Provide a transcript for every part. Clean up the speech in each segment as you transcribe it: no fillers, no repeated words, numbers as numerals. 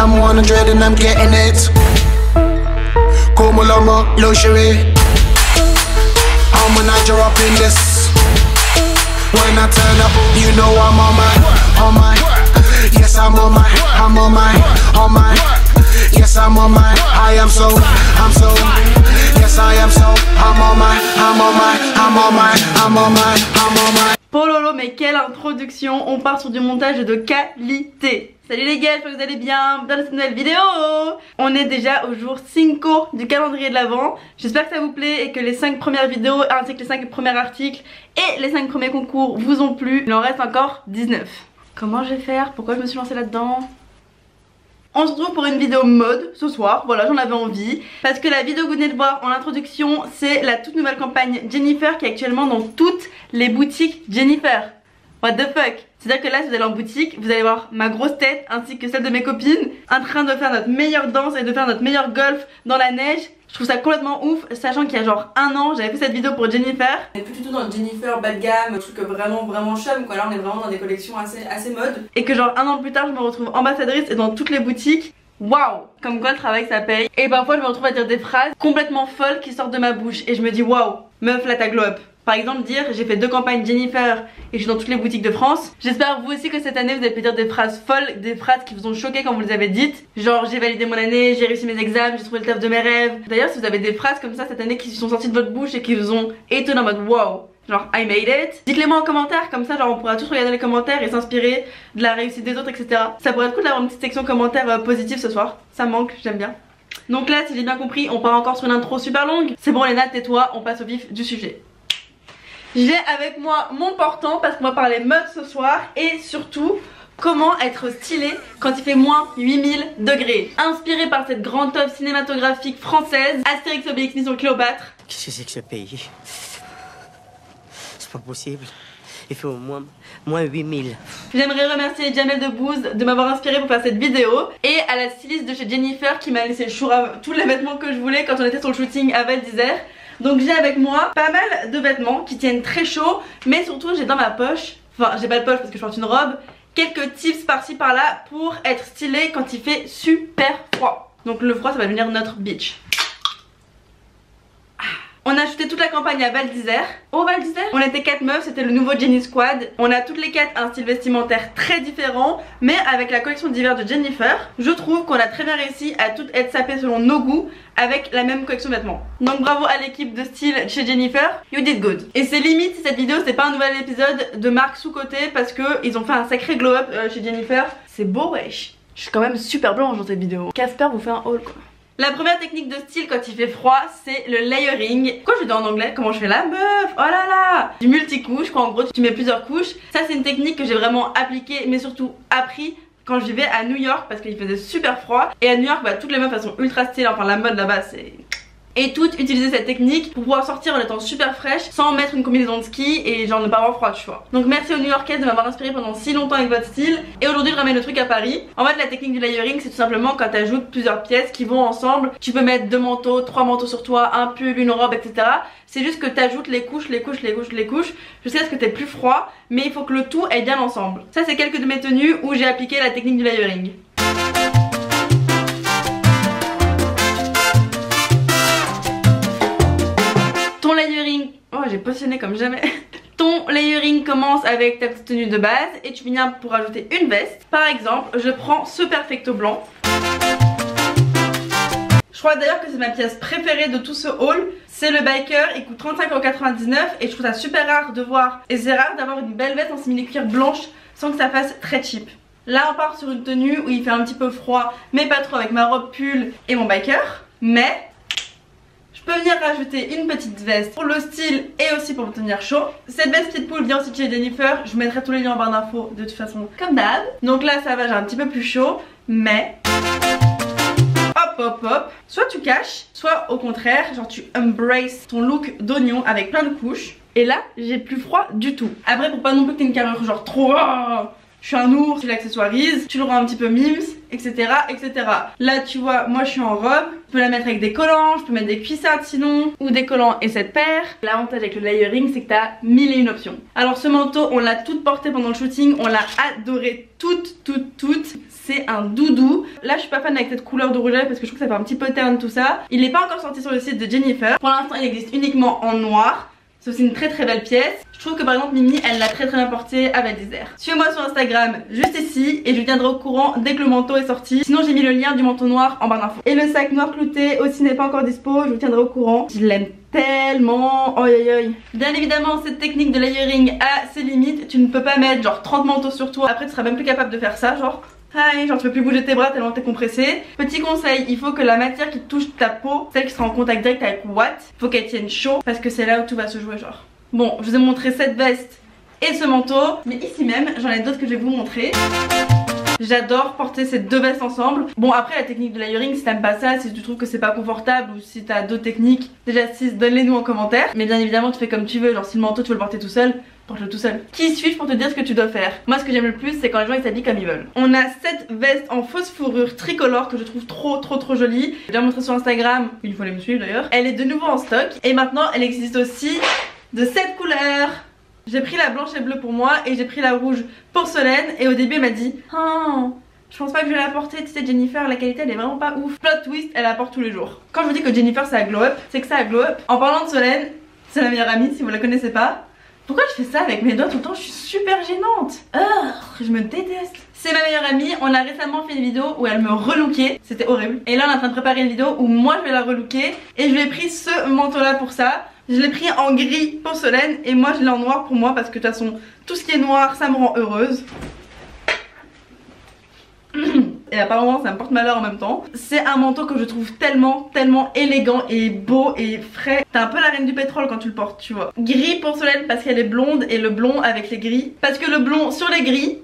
I'm 100 and I'm getting it. Como Lomo, luxury. I'm when I drop in this. When I turn up, you know I'm on my. Yes, I'm on my. Yes, I'm on my. I'm so. Yes, I am so. I'm on my. Pololo, mais quelle introduction! On part sur du montage de qualité. Salut les gars, j'espère que vous allez bien dans cette nouvelle vidéo. On est déjà au jour 5 du calendrier de l'Avent. J'espère que ça vous plaît et que les 5 premières vidéos ainsi que les 5 premiers articles et les 5 premiers concours vous ont plu. Il en reste encore 19. Comment je vais faire? Pourquoi je me suis lancée là-dedans? On se retrouve pour une vidéo mode ce soir, voilà, j'en avais envie. Parce que la vidéo que vous venez de voir en introduction, c'est la toute nouvelle campagne Jennifer qui est actuellement dans toutes les boutiques Jennifer. What the fuck? C'est-à-dire que là, si vous allez en boutique, vous allez voir ma grosse tête ainsi que celle de mes copines en train de faire notre meilleure danse et de faire notre meilleur golf dans la neige. Je trouve ça complètement ouf, sachant qu'il y a genre un an, j'avais fait cette vidéo pour Jennifer. On est plus du tout dans le Jennifer bas de gamme, truc vraiment chum quoi. Là on est vraiment dans des collections assez mode. Et que genre un an plus tard, je me retrouve ambassadrice et dans toutes les boutiques. Waouh! Comme quoi le travail ça paye. Et parfois je me retrouve à dire des phrases complètement folles qui sortent de ma bouche. Et je me dis waouh, meuf là t'as glow up. Par exemple dire j'ai fait 2 campagnes Jennifer et je suis dans toutes les boutiques de France. J'espère vous aussi que cette année vous avez pu dire des phrases folles, des phrases qui vous ont choqué quand vous les avez dites. Genre j'ai validé mon année, j'ai réussi mes examens, j'ai trouvé le taf de mes rêves. D'ailleurs si vous avez des phrases comme ça cette année qui sont sorties de votre bouche et qui vous ont étonné en mode wow, genre I made it, dites-les moi en commentaire, comme ça genre on pourra tous regarder les commentaires et s'inspirer de la réussite des autres, etc. Ça pourrait être cool d'avoir une petite section commentaires positifs ce soir. Ça me manque, j'aime bien. Donc là si j'ai bien compris on part encore sur une intro super longue. C'est bon Léna, tais-toi, on passe au vif du sujet. J'ai avec moi mon portant parce qu'on va parler mode ce soir et surtout comment être stylé quand il fait moins 8000 degrés. Inspiré par cette grande œuvre cinématographique française, Astérix Obélix Mission Cléopâtre. Qu'est-ce que c'est que ce pays? C'est pas possible. Il fait au moins 8000. J'aimerais remercier Jamel Debbouze de m'avoir inspiré pour faire cette vidéo et à la styliste de chez Jennifer qui m'a laissé le choix tous les vêtements que je voulais quand on était sur le shooting à Val d'Isère. Donc j'ai avec moi pas mal de vêtements qui tiennent très chaud, mais surtout j'ai dans ma poche, enfin j'ai pas de poche parce que je porte une robe, quelques tips par-ci par-là pour être stylé quand il fait super froid. Donc le froid ça va devenir notre bitch. On a shooté toute la campagne à Val d'Isère. Au Val d'Isère, on était 4 meufs, c'était le nouveau Jenny Squad. On a toutes les 4 un style vestimentaire très différent, mais avec la collection d'hiver de Jennifer, je trouve qu'on a très bien réussi à toutes être sapées selon nos goûts avec la même collection de vêtements. Donc bravo à l'équipe de style chez Jennifer, you did good. Et c'est limite si cette vidéo c'est pas un nouvel épisode de marque sous-côté parce que ils ont fait un sacré glow up chez Jennifer. C'est beau wesh. Je suis quand même super blanche dans cette vidéo. Casper vous fait un haul quoi. La première technique de style quand il fait froid, c'est le layering. Pourquoi je le dis en anglais? Comment je fais la meuf? Oh là là! Du multicouche, quoi en gros tu mets plusieurs couches. Ça c'est une technique que j'ai vraiment appliquée mais surtout appris quand je vivais à New York parce qu'il faisait super froid. Et à New York, bah, toutes les meufs elles sont ultra stylées, enfin la mode là-bas c'est... Et toutes utiliser cette technique pour pouvoir sortir en étant super fraîche sans mettre une combinaison de ski et genre ne pas avoir froid tu vois. Donc merci aux New Yorkaises de m'avoir inspiré pendant si longtemps avec votre style. Et aujourd'hui je ramène le truc à Paris. En fait la technique du layering c'est tout simplement quand tu ajoutes plusieurs pièces qui vont ensemble. Tu peux mettre 2 manteaux, 3 manteaux sur toi, un pull, une robe, etc. C'est juste que tu ajoutes les couches jusqu'à ce que tu aies plus froid. Mais il faut que le tout aille bien ensemble. Ça c'est quelques de mes tenues où j'ai appliqué la technique du layering. Ton layering, oh j'ai positionné comme jamais. Ton layering commence avec ta petite tenue de base et tu viens pour ajouter une veste. Par exemple, je prends ce perfecto blanc. Je crois d'ailleurs que c'est ma pièce préférée de tout ce haul. C'est le biker, il coûte 35,99 € et je trouve ça super rare de voir. Et c'est rare d'avoir une belle veste en simili-cuir blanche sans que ça fasse très cheap. Là on part sur une tenue où il fait un petit peu froid mais pas trop avec ma robe pull et mon biker. Mais je peux venir rajouter une petite veste pour le style et aussi pour me tenir chaud. Cette veste Pitbull vient aussi de chez Jennifer. Je vous mettrai tous les liens en barre d'infos de toute façon comme d'hab. Donc là ça va, j'ai un petit peu plus chaud. Mais hop, soit tu caches, soit au contraire genre tu embrace ton look d'oignon avec plein de couches. Et là j'ai plus froid du tout. Après pour pas non plus que t'aies une carrure genre trop je suis un ours, tu l'accessoirises, tu le rends un petit peu mimes, etc, etc. Là tu vois, moi je suis en robe, je peux la mettre avec des collants, je peux mettre des cuissardes sinon, ou des collants et cette paire. L'avantage avec le layering c'est que t'as 1001 options. Alors ce manteau on l'a toute porté pendant le shooting, on l'a adoré toute. C'est un doudou. Là je suis pas fan avec cette couleur de rouge à lèvres parce que je trouve que ça fait un petit peu terne tout ça. Il n'est pas encore sorti sur le site de Jennifer. Pour l'instant il existe uniquement en noir. C'est aussi une très belle pièce. Je trouve que par exemple Mimi elle l'a très bien porté à Val d'Isère. Suivez-moi sur Instagram juste ici et je vous tiendrai au courant dès que le manteau est sorti. Sinon j'ai mis le lien du manteau noir en barre d'infos. Et le sac noir clouté aussi n'est pas encore dispo, je vous tiendrai au courant. Je l'aime tellement, oi. Bien évidemment cette technique de layering a ses limites. Tu ne peux pas mettre genre 30 manteaux sur toi. Après tu seras même plus capable de faire ça genre. Genre tu peux plus bouger tes bras tellement t'es compressé. Petit conseil, il faut que la matière qui touche ta peau, celle qui sera en contact direct avec Watt, faut qu'elle tienne chaud parce que c'est là où tout va se jouer genre. Bon, je vous ai montré cette veste et ce manteau, mais ici même j'en ai d'autres que je vais vous montrer. J'adore porter ces deux vestes ensemble. Bon après la technique de layering, si t'aimes pas ça, si tu trouves que c'est pas confortable ou si t'as d'autres techniques, déjà donne-les nous en commentaire. Mais bien évidemment tu fais comme tu veux, genre si le manteau tu veux le porter tout seul, porte-le tout seul. Qui suis-je pour te dire ce que tu dois faire? Moi ce que j'aime le plus c'est quand les gens ils s'habillent comme ils veulent. On a cette veste en fausse fourrure tricolore que je trouve trop jolie. J'ai déjà montré sur Instagram, il faut aller me suivre d'ailleurs. Elle est de nouveau en stock et maintenant elle existe aussi de cette couleur. J'ai pris la blanche et bleue pour moi et j'ai pris la rouge pour Solène. Et au début elle m'a dit oh, je pense pas que je vais la porter, tu sais Jennifer la qualité elle est vraiment pas ouf. Plot twist, elle la porte tous les jours. Quand je vous dis que Jennifer c'est à glow up, c'est que ça a glow up. En parlant de Solène, c'est ma meilleure amie si vous la connaissez pas. Pourquoi je fais ça avec mes doigts tout le temps? Je suis super gênante. Je me déteste. C'est ma meilleure amie, on a récemment fait une vidéo où elle me relookait, c'était horrible. Et là on est en train de préparer une vidéo où moi je vais la relooker. Et je lui ai pris ce manteau là pour ça. Je l'ai pris en gris pour Solène et moi je l'ai en noir pour moi parce que de toute façon tout ce qui est noir ça me rend heureuse. Et apparemment ça me porte malheur en même temps. C'est un manteau que je trouve tellement élégant et beau et frais. T'es un peu la reine du pétrole quand tu le portes tu vois. Gris pour Solène parce qu'elle est blonde et le blond avec les gris. Parce que le blond sur les gris.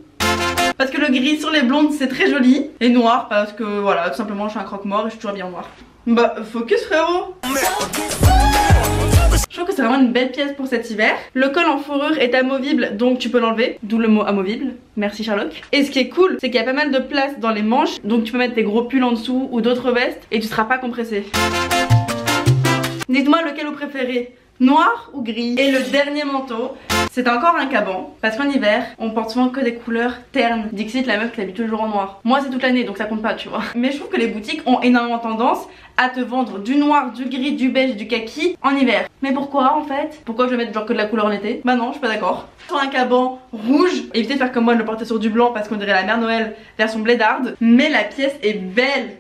Parce que le gris sur les blondes c'est très joli. Et noir parce que voilà tout simplement je suis un croque-mort et je suis toujours bien noir. Bah focus frérot. Je trouve que c'est vraiment une belle pièce pour cet hiver. Le col en fourrure est amovible donc tu peux l'enlever, d'où le mot amovible. Merci Sherlock. Et ce qui est cool c'est qu'il y a pas mal de place dans les manches, donc tu peux mettre tes gros pulls en dessous ou d'autres vestes et tu seras pas compressé. Dites-moi lequel vous préférez, noir ou gris. Et le dernier manteau, c'est encore un caban parce qu'en hiver on porte souvent que des couleurs ternes. Dixit la meuf qui habille toujours en noir. Moi c'est toute l'année donc ça compte pas tu vois. Mais je trouve que les boutiques ont énormément tendance à te vendre du noir, du gris, du beige, du kaki en hiver. Mais pourquoi en fait? Pourquoi je vais mettre genre que de la couleur en été? Bah non je suis pas d'accord. Sur un caban rouge, évitez de faire comme moi de le porter sur du blanc parce qu'on dirait la mère Noël version blédarde. Mais la pièce est belle.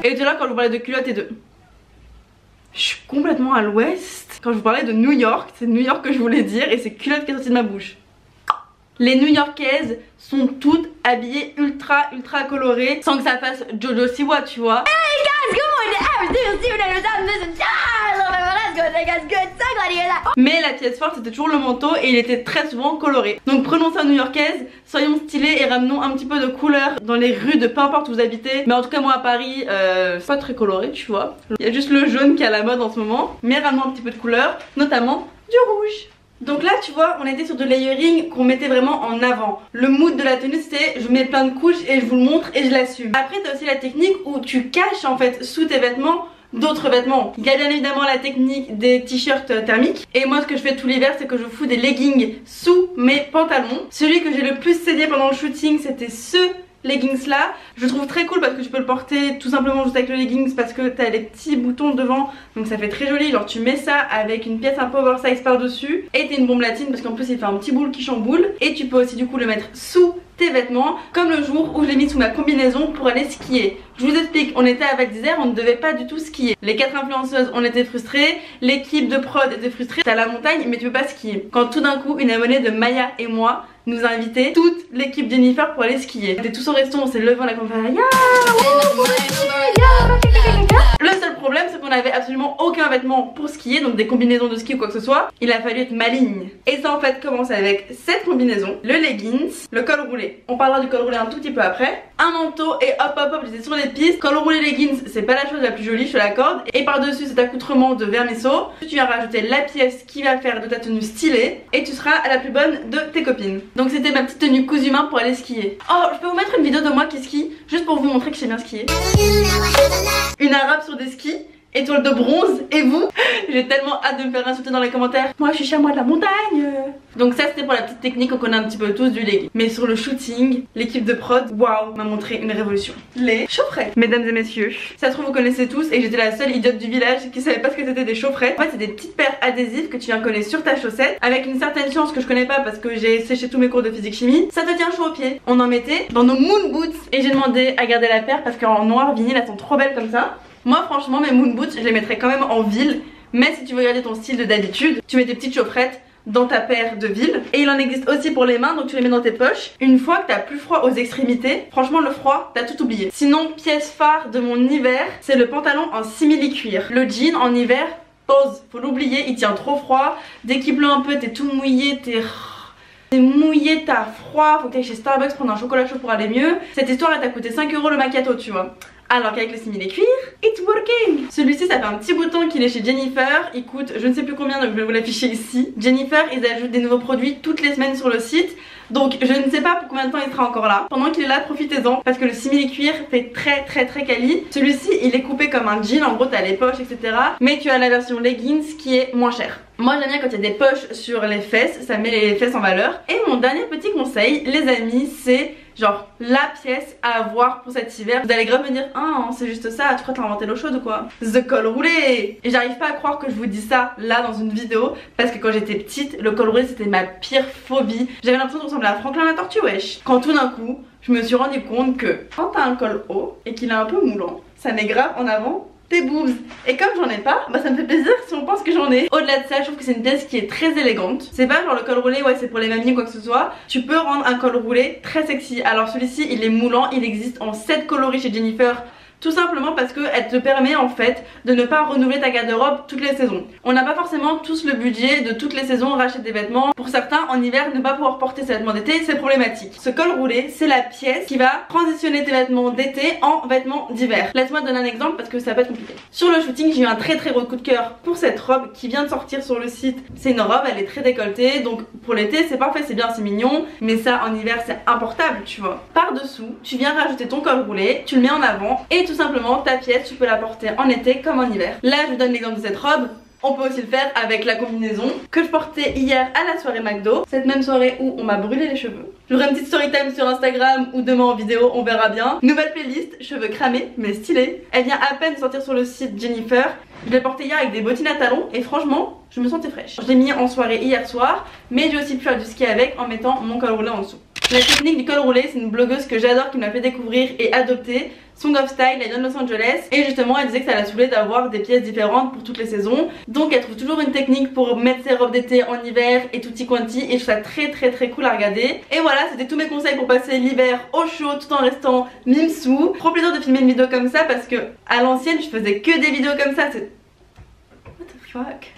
Et tout là quand je vous parlais de culottes et de... Je suis complètement à l'ouest. Quand je vous parlais de New York, c'est New York que je voulais dire et c'est culotte qui est sortie de ma bouche. Les New-Yorkaises sont toutes habillées ultra colorées sans que ça fasse Jojo Siwa tu vois. Hey guys, mais la pièce forte c'était toujours le manteau et il était très souvent coloré. Donc prenons ça new-yorkaise, soyons stylés et ramenons un petit peu de couleur dans les rues de peu importe où vous habitez. Mais en tout cas moi à Paris c'est pas très coloré tu vois. Il y a juste le jaune qui est à la mode en ce moment. Mais ramenons un petit peu de couleur, notamment du rouge. Donc là tu vois on était sur de layering qu'on mettait vraiment en avant. Le mood de la tenue c'était je mets plein de couches et je vous le montre et je l'assume. Après t'as aussi la technique où tu caches en fait sous tes vêtements d'autres vêtements. Il y a bien évidemment la technique des t-shirts thermiques. Et moi ce que je fais tout l'hiver c'est que je fous des leggings sous mes pantalons. Celui que j'ai le plus saigné pendant le shooting c'était ce leggings là. Je trouve très cool parce que tu peux le porter tout simplement juste avec le leggings parce que t'as les petits boutons devant donc ça fait très joli. Genre tu mets ça avec une pièce un peu oversize par dessus et t'es une bombe latine parce qu'en plus il fait un petit boule qui chamboule. Et tu peux aussi du coup le mettre sous tes vêtements comme le jour où je l'ai mis sous ma combinaison pour aller skier. Je vous explique, on était à Val d'Isère, on ne devait pas du tout skier. Les 4 influenceuses on était frustrées, l'équipe de prod était frustrée. T'es à la montagne mais tu peux pas skier. Quand tout d'un coup une abonnée de Maya et moi nous a invité toute l'équipe Jennifer pour aller skier. On était tous au resto, on s'est levé, on a commencé à le seul problème c'est qu'on avait absolument aucun vêtement pour skier, donc des combinaisons de ski ou quoi que ce soit. Il a fallu être maligne. Et ça en fait commence avec cette combinaison, le leggings, le col roulé. On parlera du col roulé un tout petit peu après. Un manteau et hop j'étais sur les pistes. Col roulé leggings c'est pas la chose la plus jolie, je te l'accorde. Et par dessus cet accoutrement de vermisseau, tu viens rajouter la pièce qui va faire de ta tenue stylée et tu seras la plus bonne de tes copines. Donc c'était ma petite tenue cousu main pour aller skier. Oh, je peux vous mettre une vidéo de moi qui skie juste pour vous montrer que je sais bien skier. Une arabe sur des skis, étoile de bronze, et vous? J'ai tellement hâte de me faire insulter dans les commentaires. Moi je suis chamois de la montagne. Donc ça c'était pour la petite technique qu'on connaît un petit peu tous du legging. Mais sur le shooting, l'équipe de prod, waouh, m'a montré une révolution. Les chaufferettes. Mesdames et messieurs, ça se trouve vous connaissez tous et j'étais la seule idiote du village qui savait pas ce que c'était des chaufferettes. En fait c'est des petites paires adhésives que tu viens coller sur ta chaussette avec une certaine science que je connais pas parce que j'ai séché tous mes cours de physique chimie. Ça te tient chaud aux pieds. On en mettait dans nos moon boots et j'ai demandé à garder la paire parce qu'en noir vinyle elles sont trop belles comme ça. Moi franchement mes moon boots je les mettrais quand même en ville. Mais si tu veux garder ton style de d'habitude, tu mets tes petites chaufferettes dans ta paire de ville. Et il en existe aussi pour les mains, donc tu les mets dans tes poches. Une fois que t'as plus froid aux extrémités, franchement le froid, t'as tout oublié. Sinon, pièce phare de mon hiver, c'est le pantalon en simili-cuir. Le jean en hiver, pause, faut l'oublier, il tient trop froid. Dès qu'il pleut un peu, t'es tout mouillé, t'es mouillé, t'as froid, faut que t'ailles chez Starbucks prendre un chocolat chaud pour aller mieux. Cette histoire elle t'a coûté 5 € le macchiato, tu vois. Alors qu'avec le simili-cuir, it's working. Celui-ci ça fait un petit bouton qu'il est chez Jennifer. Il coûte je ne sais plus combien, donc je vais vous l'afficher ici. Jennifer, ils ajoutent des nouveaux produits toutes les semaines sur le site. Donc je ne sais pas pour combien de temps il sera encore là. Pendant qu'il est là, profitez-en parce que le simili-cuir fait très quali. Celui-ci il est coupé comme un jean, en gros t'as les poches etc. Mais tu as la version leggings qui est moins chère. Moi j'aime bien quand il y a des poches sur les fesses, ça met les fesses en valeur. Et mon dernier petit conseil les amis, c'est genre la pièce à avoir pour cet hiver. Vous allez grave me dire ah c'est juste ça, tu crois que t'as inventé l'eau chaude ou quoi? The col roulé. Et j'arrive pas à croire que je vous dis ça là dans une vidéo parce que quand j'étais petite le col roulé c'était ma pire phobie. J'avais l'impression de ressembler à Franklin la tortue wesh. Quand tout d'un coup je me suis rendu compte que quand t'as un col haut et qu'il est un peu moulant, ça met grave en avant tes boobs. Et comme j'en ai pas, bah ça me fait plaisir si on pense que j'en ai. Au-delà de ça, je trouve que c'est une pièce qui est très élégante. C'est pas genre le col roulé, ouais c'est pour les mamies ou quoi que ce soit. Tu peux rendre un col roulé très sexy. Alors celui-ci il est moulant, il existe en 7 coloris chez Jennifer. Tout simplement parce qu'elle te permet en fait de ne pas renouveler ta garde-robe toutes les saisons. On n'a pas forcément tous le budget de toutes les saisons racheter des vêtements. Pour certains en hiver ne pas pouvoir porter ses vêtements d'été c'est problématique. Ce col roulé c'est la pièce qui va transitionner tes vêtements d'été en vêtements d'hiver. Laisse-moi donner un exemple parce que ça peut être compliqué. Sur le shooting j'ai eu un très gros coup de cœur pour cette robe qui vient de sortir sur le site. C'est une robe, elle est très décolletée donc pour l'été c'est parfait, c'est bien, c'est mignon. Mais ça en hiver c'est importable tu vois. Par dessous tu viens rajouter ton col roulé, tu le mets en avant et tout simplement ta pièce tu peux la porter en été comme en hiver. Là je vous donne l'exemple de cette robe. On peut aussi le faire avec la combinaison que je portais hier à la soirée McDo. Cette même soirée où on m'a brûlé les cheveux. J'aurai une petite story time sur Instagram ou demain en vidéo, on verra bien. Nouvelle playlist, cheveux cramés mais stylés. Elle vient à peine de sortir sur le site Jennifer. Je l'ai portée hier avec des bottines à talons et franchement je me sentais fraîche. Je l'ai mis en soirée hier soir mais j'ai aussi pu faire du ski avec en mettant mon col roulé en dessous. La technique du col roulé, c'est une blogueuse que j'adore qui m'a fait découvrir et adopter. Song of Style, elle vient de Los Angeles et justement elle disait que ça la saoulait d'avoir des pièces différentes pour toutes les saisons. Donc elle trouve toujours une technique pour mettre ses robes d'été en hiver et tutti quanti et je trouve ça très cool à regarder. Et voilà, c'était tous mes conseils pour passer l'hiver au chaud tout en restant mimsou. Trop plaisir de filmer une vidéo comme ça parce que à l'ancienne je faisais que des vidéos comme ça.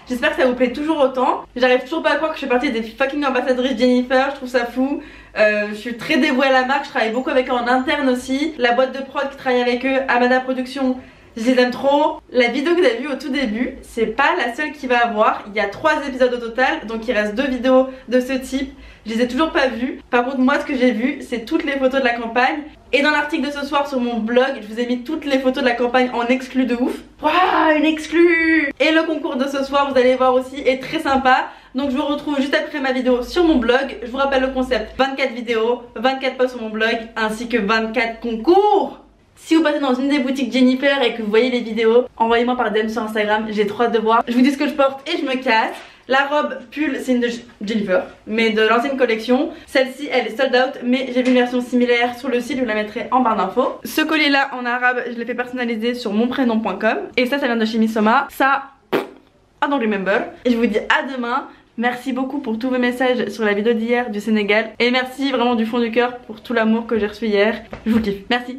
J'espère que ça vous plaît toujours autant. J'arrive toujours pas à croire que je fais partie des fucking ambassadrices Jennifer, je trouve ça fou. Je suis très dévouée à la marque, je travaille beaucoup avec eux en interne aussi. La boîte de prod qui travaille avec eux, Amada Productions, je les aime trop. La vidéo que vous avez vue au tout début, c'est pas la seule qu'il va avoir. Il y a 3 épisodes au total, donc il reste 2 vidéos de ce type. Je les ai toujours pas vues. Par contre moi ce que j'ai vu c'est toutes les photos de la campagne. Et dans l'article de ce soir sur mon blog, je vous ai mis toutes les photos de la campagne en exclu de ouf. Waouh, une exclu! Et le concours de ce soir, vous allez voir aussi, est très sympa. Donc je vous retrouve juste après ma vidéo sur mon blog. Je vous rappelle le concept, 24 vidéos, 24 posts sur mon blog, ainsi que 24 concours. Si vous passez dans une des boutiques Jennifer et que vous voyez les vidéos, envoyez-moi par DM sur Instagram, j'ai trop hâte de voir. Je vous dis ce que je porte et je me casse. La robe pull c'est une de Jennifer mais de l'ancienne collection. Celle-ci elle est sold out mais j'ai vu une version similaire sur le site, je vous la mettrai en barre d'infos. Ce collier là en arabe je l'ai fait personnaliser sur monprénom.com. Et ça vient de chez Missoma. Ça I don't remember. Et je vous dis à demain. Merci beaucoup pour tous vos messages sur la vidéo d'hier du Sénégal. Et merci vraiment du fond du cœur pour tout l'amour que j'ai reçu hier. Je vous kiffe. Merci.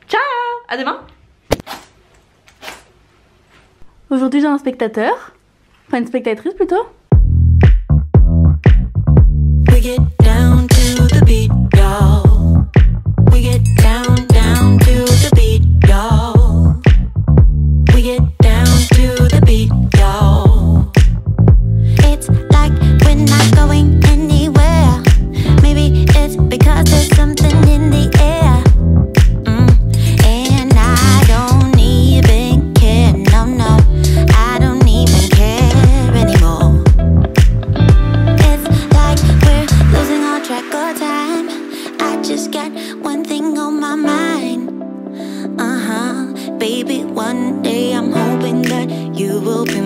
Ciao. À demain. Aujourd'hui j'ai un spectateur, enfin une spectatrice plutôt. We get down to the beat, y'all. We get down to the beat, y'all. We get down to the beat, y'all. It's like we're not going anywhere. Maybe it's because there's something in the air. And I don't even care, no, I don't even care anymore. It's like we're losing all track of time. I just got one thing on my mind. Baby, one day I'm hoping that you will be